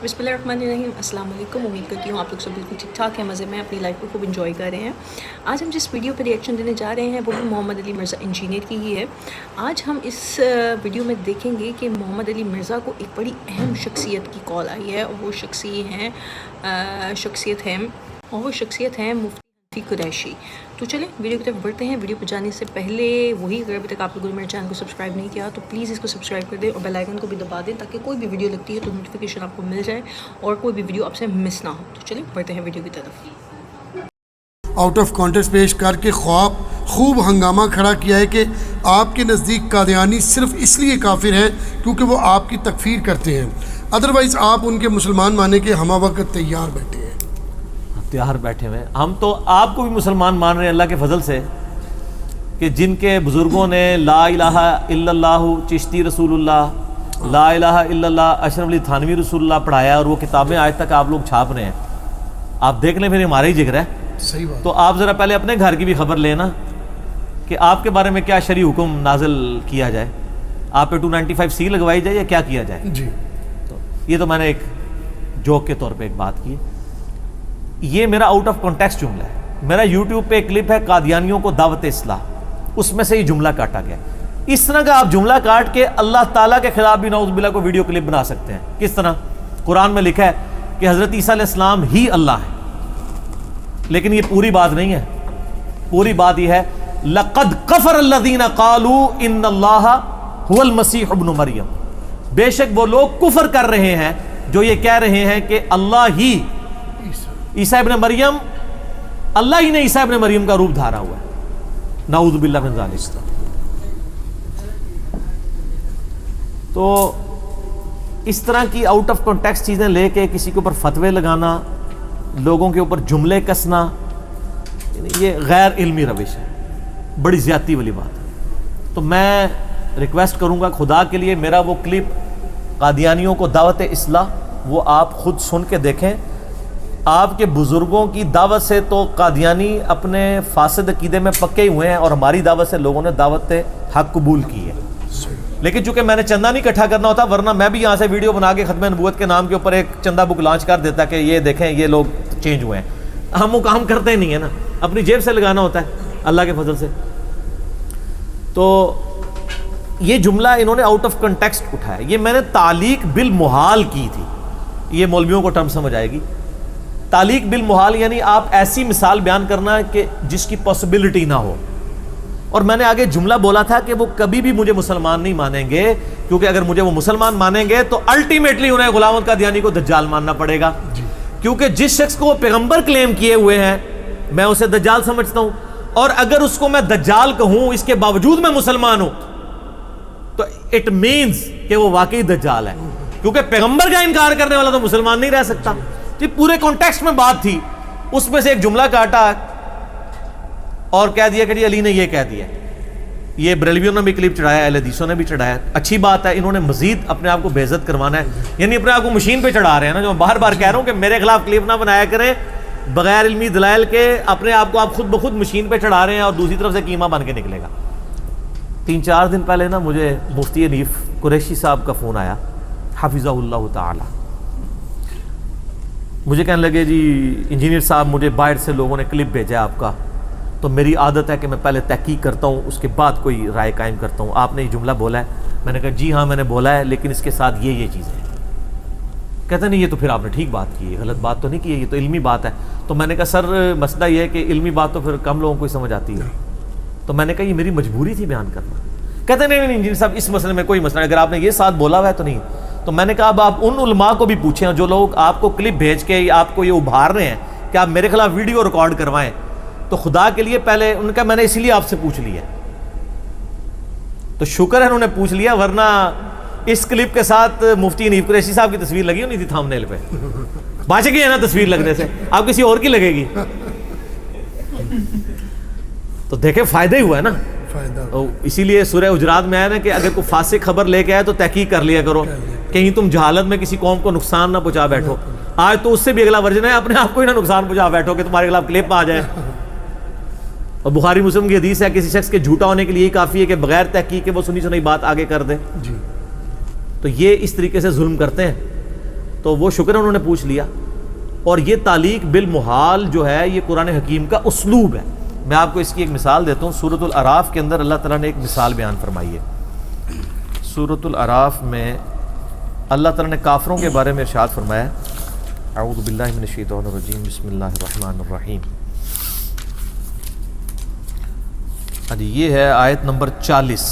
बिस्मिल्लाहिर्रहमानिर्रहीम। अस्सलाम वालेकुम। उम्मीद करती हूँ आप लोग सब बिल्कुल ठीक ठाक हैं, मज़े में अपनी लाइफ को खूब इंजॉय कर रहे हैं। आज हम जिस वीडियो पर रिएक्शन देने जा रहे हैं वो भी मोहम्मद अली मिर्ज़ा इंजीनियर की ही है। आज हम इस वीडियो में देखेंगे कि मोहम्मद अली मिर्ज़ा को एक बड़ी अहम शख्सियत की कॉल आई है और वो शख्सियत है मुफ्ती कुरैशी। तो चलें वीडियो की तरफ बढ़ते हैं। वीडियो पर जाने से पहले अगर अभी तक आप लोगों ने मेरे चैनल को सब्सक्राइब नहीं किया तो प्लीज़ इसको सब्सक्राइब कर दें और बेल आइकन को भी दबा दें ताकि कोई भी वीडियो लगती है तो नोटिफिकेशन आपको मिल जाए और कोई भी वीडियो आपसे मिस ना हो। तो चलें बढ़ते हैं वीडियो की तरफ। आउट ऑफ कॉन्टेक्स्ट पेश करके ख्वाब खूब हंगामा खड़ा किया है कि आपके नज़दीक कादियानी सिर्फ इसलिए काफिर हैं क्योंकि वो आपकी तकफीर करते हैं, अदरवाइज़ आप उनके मुसलमान मानने के हमा वक्त तैयार बैठे हैं। तैयार बैठे हुए हैं। हम तो आपको भी मुसलमान मान रहे हैं अल्लाह के फजल से कि जिनके बुज़ुर्गों ने ला इलाहा इल्लल्लाह चिश्ती रसूलुल्लाह, ला इलाहा इल्लल्लाह अशरफ अली थानवी रसूलुल्लाह पढ़ाया और वो किताबें आज तक आप लोग छाप रहे हैं। आप देख लें, फिर हमारा ही जिक्र है। सही बात। तो आप ज़रा पहले अपने घर की भी खबर लेना कि आपके बारे में क्या शरई हुक्म नाजिल किया जाए, आप पे 295C लगवाई जाए या क्या किया जाए जी। तो ये तो मैंने एक जोक के तौर पे एक बात की। ये मेरा आउट ऑफ कॉन्टेक्स्ट जुमला है। मेरा यूट्यूब पे एक क्लिप है कादियानियों को दावत इस्लाह, उसमें से ये जुमला काटा गया। इस तरह का आप जुमला काट के अल्लाह ताला के खिलाफ भी नाउज़ुबिल्लाह को वीडियो क्लिप बना सकते हैं। किस तरह? कुरान में लिखा है कि हज़रत ईसा अलैहिस्सलाम ही अल्लाह है, लेकिन ये पूरी बात नहीं है। पूरी बात ये है लक़द कफ़र अल्लज़ीना क़ालू इन्नल्लाहा हुवल मसीह इब्नु मरियम, बेशक वो लोग कुफर कर रहे हैं जो ये कह रहे हैं कि अल्लाह ही ईसा इब्न मरियम, अल्लाह ही ने ईसा इब्न मरियम का रूप धारा हुआ है। नाऊज़ु बिल्लाह मिन ज़ालिक। तो इस तरह की आउट ऑफ कॉन्टेक्स्ट चीज़ें लेके किसी के ऊपर फतवे लगाना, लोगों के ऊपर जुमले कसना, ये गैर इल्मी रविश है, बड़ी ज़्यादती वाली बात है। तो मैं रिक्वेस्ट करूँगा खुदा के लिए, मेरा वो क्लिप कादियानियों को दावत इस्लाह वो आप खुद सुन के देखें। आपके बुज़ुर्गों की दावत से तो कादियानी अपने फासिद अकीदे में पक्के हुए हैं और हमारी दावत से लोगों ने दावत हक कबूल की है। लेकिन चूंकि मैंने चंदा नहीं इकट्ठा करना होता, वरना मैं भी यहाँ से वीडियो बना के खत्म नबूवत के नाम के ऊपर एक चंदा बुक लॉन्च कर देता कि ये देखें ये लोग चेंज हुए हैं। हम वो काम करते नहीं है ना, अपनी जेब से लगाना होता है अल्लाह के फजल से। तो ये जुमला इन्होंने आउट ऑफ कंटेक्स्ट उठाया। ये मैंने तालीक बिल मुहाल की थी, ये मौलवियों को टर्म समझ आएगी। तालीक बिल मुहाल यानी आप ऐसी मिसाल बयान करना कि जिसकी पॉसिबिलिटी ना हो। और मैंने आगे जुमला बोला था कि वो कभी भी मुझे मुसलमान नहीं मानेंगे, क्योंकि अगर मुझे वो मुसलमान मानेंगे तो अल्टीमेटली उन्हें गुलाम अहमद कादियानी को दज्जाल मानना पड़ेगा। क्योंकि जिस शख्स को वो पैगंबर क्लेम किए हुए हैं मैं उसे दज्जाल समझता हूं, और अगर उसको मैं दज्जाल कहूं इसके बावजूद मैं मुसलमान हूं तो इट मीन्स कि वो वाकई दज्जाल है, क्योंकि पैगंबर का इनकार करने वाला तो मुसलमान नहीं रह सकता। जी पूरे कॉन्टेक्स्ट में बात थी, उसमें से एक जुमला काटा और कह दिया कि जी अली ने ये कह दिया। ये बरेलवियों ने भी क्लिप चढ़ाया, अहले हदीसों ने भी चढ़ाया। अच्छी बात है, इन्होंने मजीद अपने आप को बेइज्जत करवाना है, यानी अपने आप को मशीन पे चढ़ा रहे हैं ना। जो मैं बार बार कह रहा हूं कि मेरे खिलाफ क्लिप ना बनाया करें बगैर इल्मी दलाइल के, अपने आप को आप खुद ब खुद मशीन पे चढ़ा रहे हैं और दूसरी तरफ से कीमा बन के निकलेगा। 3-4 दिन पहले ना मुझे मुफ्ती हनीफ कुरैशी साहब का फ़ोन आया, हाफिज़हुल्लाह ताला। मुझे कहने लगे जी इंजीनियर साहब मुझे बाहर से लोगों ने क्लिप भेजा आपका, तो मेरी आदत है कि मैं पहले तहकीक करता हूँ उसके बाद कोई राय कायम करता हूँ। आपने ये जुमला बोला है। मैंने कहा जी हाँ मैंने बोला है, लेकिन इसके साथ ये चीज़ें हैं। कहते नहीं ये तो फिर आपने ठीक बात की है, गलत बात तो नहीं की है, ये तो इल्मी बात है। तो मैंने कहा सर मसला ये है कि इल्मी बात तो फिर कम लोगों को ही समझ आती है। तो मैंने कहा ये मेरी मजबूरी थी बयान करना। कहते नहीं इंजीनियर साहब इस मसले में कोई मसला नहीं, अगर आपने ये साथ बोला हुआ है तो नहीं। तो मैंने कहा अब आप उन उलमा को भी पूछें जो लोग आपको क्लिप भेज के आपको ये उभार रहे हैं कि आप मेरे खिलाफ वीडियो रिकॉर्ड करवाएं, तो खुदा के लिए पहले उनका मैंने इसीलिए आपसे पूछ लिया। तो शुक्र है उन्होंने पूछ लिया, वरना इस क्लिप के साथ मुफ्ती हनीफ कुरैशी साहब की तस्वीर लगी होनी थी थंबनेल पे। बच गए ना तस्वीर लगने से, आप किसी और की लगेगी। तो देखे फायदा ही हुआ है ना। तो इसीलिए सूरह हुजरात में आया ना कि अगर कोई फासिक खबर लेके आए तो तहकीक कर लिया करो, कहीं तुम जहालत में किसी कौम को नुकसान ना पहुंचा बैठो। आज तो उससे भी अगला वर्जन है, अपने आप को ही ना नुकसान पहुंचा बैठो कि तुम्हारे खिलाफ क्लिप आ जाए। और बुखारी मुस्लिम की हदीस है किसी शख्स के झूठा होने के लिए ही काफ़ी है कि बगैर तहकीक के वो सुनी सुनी बात आगे कर दे। तो ये इस तरीके से जुल्म करते हैं। تو وہ شکر ہے انہوں نے پوچھ لیا. اور یہ تعلیق بالمحال جو ہے یہ قرآن حکیم کا اسلوب ہے. میں آپ کو اس کی ایک مثال دیتا ہوں. سورۃ الاعراف کے اندر اللہ تعالیٰ نے ایک مثال بیان فرمائی ہے. سورۃ الاعراف میں اللہ تعالیٰ نے کافروں کے بارے میں ارشاد فرمایا ہے. اعوذ باللہ من الشیطان الرجیم بسم اللہ الرحمن الرحیم. یہ ہے آیت نمبر 40.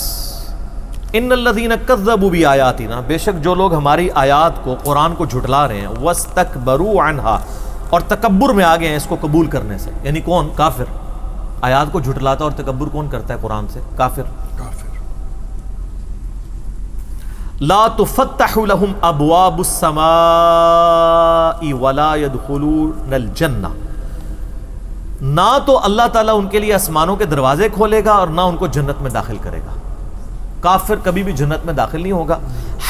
ان الذین کذبوا بآیاتنا، بے شک جو لوگ ہماری آیات کو قرآن کو جھٹلا رہے ہیں، واستکبروا عنہا، اور تکبر میں آ گئے ہیں اس کو قبول کرنے سے. یعنی کون؟ کافر. آیات کو جھٹلاتا اور تکبر کون کرتا ہے قرآن سے؟ کافر. لا تفتح لهم ابواب السماء ولا يدخلون الجنہ، نہ تو اللہ تعالیٰ ان کے لیے آسمانوں کے دروازے کھولے گا اور نہ ان کو جنت میں داخل کرے گا. کافر کبھی بھی جنت میں داخل نہیں ہوگا.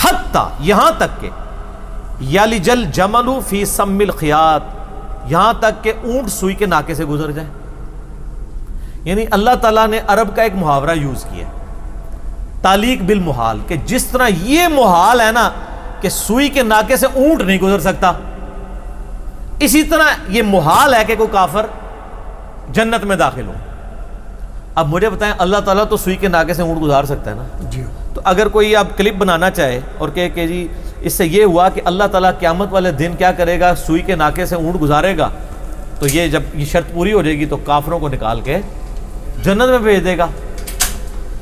حتی، یہاں تک کہ یلج الجمل فی سم الخیاط، یہاں تک کہ اونٹ سوئی کے ناکے سے گزر جائے. یعنی اللہ تعالیٰ نے عرب کا ایک محاورہ یوز کیا، تعلیق بالمحال، کہ جس طرح یہ محال ہے نا کہ سوئی کے ناکے سے اونٹ نہیں گزر سکتا، اسی طرح یہ محال ہے کہ کوئی کافر جنت میں داخل ہو. اب مجھے بتائیں، اللہ تعالیٰ تو سوئی کے ناکے سے اونٹ گزار سکتا ہے نا؟ جی. تو اگر کوئی اب کلپ بنانا چاہے اور کہے کہ جی اس سے یہ ہوا کہ اللہ تعالیٰ قیامت والے دن کیا کرے گا، سوئی کے ناکے سے اونٹ گزارے گا، تو یہ جب یہ شرط پوری ہو جائے گی تو کافروں کو نکال کے جنت میں بھیج دے گا.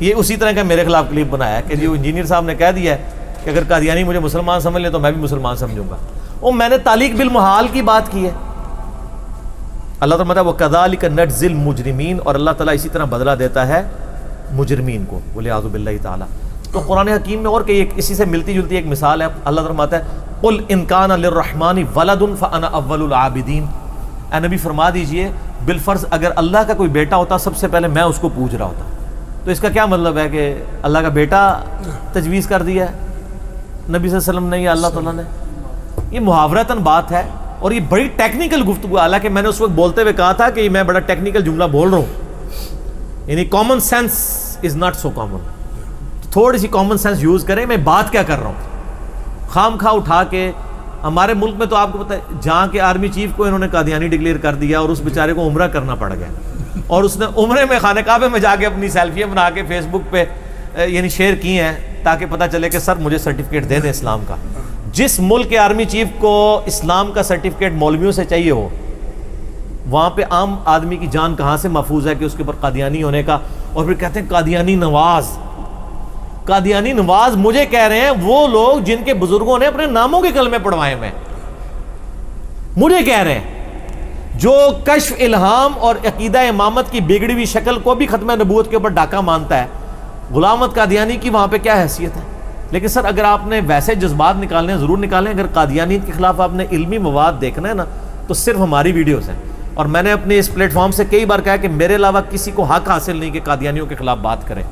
یہ اسی طرح کا میرے خلاف کلپ بنایا کہ جی انجینئر صاحب نے کہہ دیا ہے کہ اگر قادیانی مجھے مسلمان سمجھ لے تو میں بھی مسلمان سمجھوں گا. وہ میں نے تعلیق بالمحال کی بات کی ہے. اللہ تعالیٰ مطلب وَكَذَلِكَ نَجْزِي الْمُجْرِمِينَ، اور اللہ تعالیٰ اسی طرح بدلہ دیتا ہے مجرمین کو. وَلِعَاذُ بِاللَّهِ تعالیٰ. تو قرآن حکیم میں اور کہ اسی سے ملتی جلتی ایک مثال ہے. اللہ تعالیٰ فرماتا ہے قُلْ إِنْ كَانَ لِلرَّحْمَنِ وَلَدٌ فَأَنَا أَوَّلُ الْعَابِدِينَ. اے نبی فرما دیجئے بالفرض اگر اللہ کا کوئی بیٹا ہوتا سب سے پہلے میں اس کو پوج رہا ہوتا. تو اس کا کیا مطلب ہے کہ اللہ کا بیٹا تجویز کر دیا ہے نبی صلی اللہ علیہ وسلم نے یا اللہ تعالیٰ نے؟ یہ محاورتاً بات ہے اور یہ بڑی ٹیکنیکل گفتگو. حالانکہ میں نے اس وقت بولتے ہوئے کہا تھا کہ میں بڑا ٹیکنیکل جملہ بول رہا ہوں. یعنی common sense is not so common. تھوڑی سی کامن سینس یوز کریں. میں بات کیا کر رہا ہوں؟ خام خواہ اٹھا کے ہمارے ملک میں تو آپ کو پتہ ہے جہاں کے آرمی چیف کو انہوں نے قادیانی ڈکلیئر کر دیا اور اس بیچارے کو عمرہ کرنا پڑ گیا اور اس نے عمرے میں خانہ کعبے میں جا کے اپنی سیلفیاں بنا کے فیس بک پہ یعنی شیئر کی ہیں تاکہ پتہ چلے کہ سر مجھے سرٹیفکیٹ دے دیں اسلام کا. جس ملک کے آرمی چیف کو اسلام کا سرٹیفکیٹ مولویوں سے چاہیے ہو وہاں پہ عام آدمی کی جان کہاں سے محفوظ ہے کہ اس کے اوپر قادیانی ہونے کا. اور پھر کہتے ہیں قادیانی نواز. قادیانی نواز مجھے کہہ رہے ہیں وہ لوگ جن کے بزرگوں نے اپنے ناموں کے کلمے پڑھوائے ہوئے ہیں. مجھے کہہ رہے ہیں جو کشف الہام اور عقیدہ امامت کی بگڑی ہوئی شکل کو بھی ختم نبوت کے اوپر ڈاکہ مانتا ہے. غلام احمد قادیانی کی وہاں پہ کیا حیثیت ہے؟ لیکن سر اگر آپ نے ویسے جذبات نکالنے ہیں ضرور نکالیں. اگر قادیانیت کے خلاف آپ نے علمی مواد دیکھنا ہے نا تو صرف ہماری ویڈیوز ہیں. اور میں نے اپنے اس پلیٹ فارم سے کئی بار کہا کہ میرے علاوہ کسی کو حق حاصل نہیں کہ قادیانیوں کے خلاف بات کریں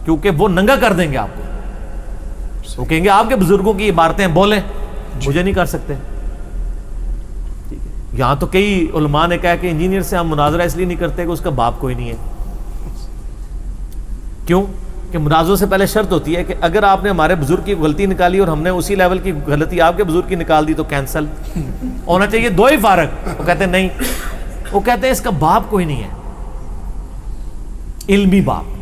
کیونکہ وہ ننگا کر دیں گے آپ کو. وہ کہیں گے آپ کے بزرگوں کی عبارتیں بولیں، مجھے نہیں کر سکتے. یہاں تو کئی علماء نے کہا کہ انجینئر سے ہم مناظرہ اس لیے نہیں کرتے کہ اس کا باپ کوئی نہیں ہے. کیوں کہ مناظروں سے پہلے شرط ہوتی ہے کہ اگر آپ نے ہمارے بزرگ کی غلطی نکالی اور ہم نے اسی لیول کی غلطی آپ کے بزرگ کی نکال دی تو کینسل ہونا چاہیے. دو ہی فارق. وہ کہتے ہیں نہیں، وہ کہتے ہیں اس کا باپ کوئی نہیں ہے. علمی باپ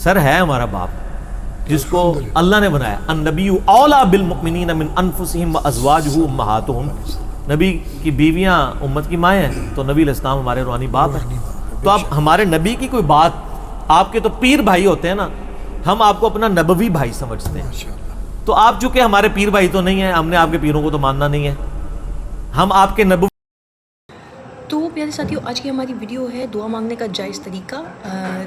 سر ہے ہمارا باپ جس کو اللہ نے بنایا. النبی اولیٰ بالمؤمنین من انفسہم وازواجہ امہاتہم. نبی کی بیویاں امت کی مائیں ہیں تو نبی علیہ السلام ہمارے روحانی باپ ہیں. تو اب ہمارے نبی کی کوئی بات، آپ کے تو پیر بھائی ہوتے ہیں نا، ہم آپ کو اپنا نبوی بھائی سمجھتے ہیں. تو آپ چونکہ ہمارے پیر بھائی تو نہیں ہیں، ہم نے آپ کے پیروں کو تو ماننا نہیں ہے. ہم آپ کے نبوی. تو پیارے ساتھیوں آج کی ہماری ویڈیو ہے دعا مانگنے کا جائز طریقہ.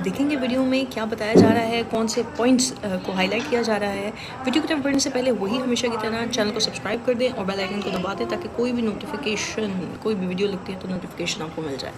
دیکھیں گے ویڈیو میں کیا بتایا جا رہا ہے، کون سے پوائنٹس کو ہائی لائٹ کیا جا رہا ہے. ویڈیو کی طرف بڑھنے سے پہلے وہی ہمیشہ کی طرح چینل کو سبسکرائب کر دیں اور بیل آئیکن کو دبا دیں تاکہ کوئی بھی نوٹیفیکیشن، کوئی بھی ویڈیو لگتی ہے تو نوٹیفیکیشن آپ کو مل جائے.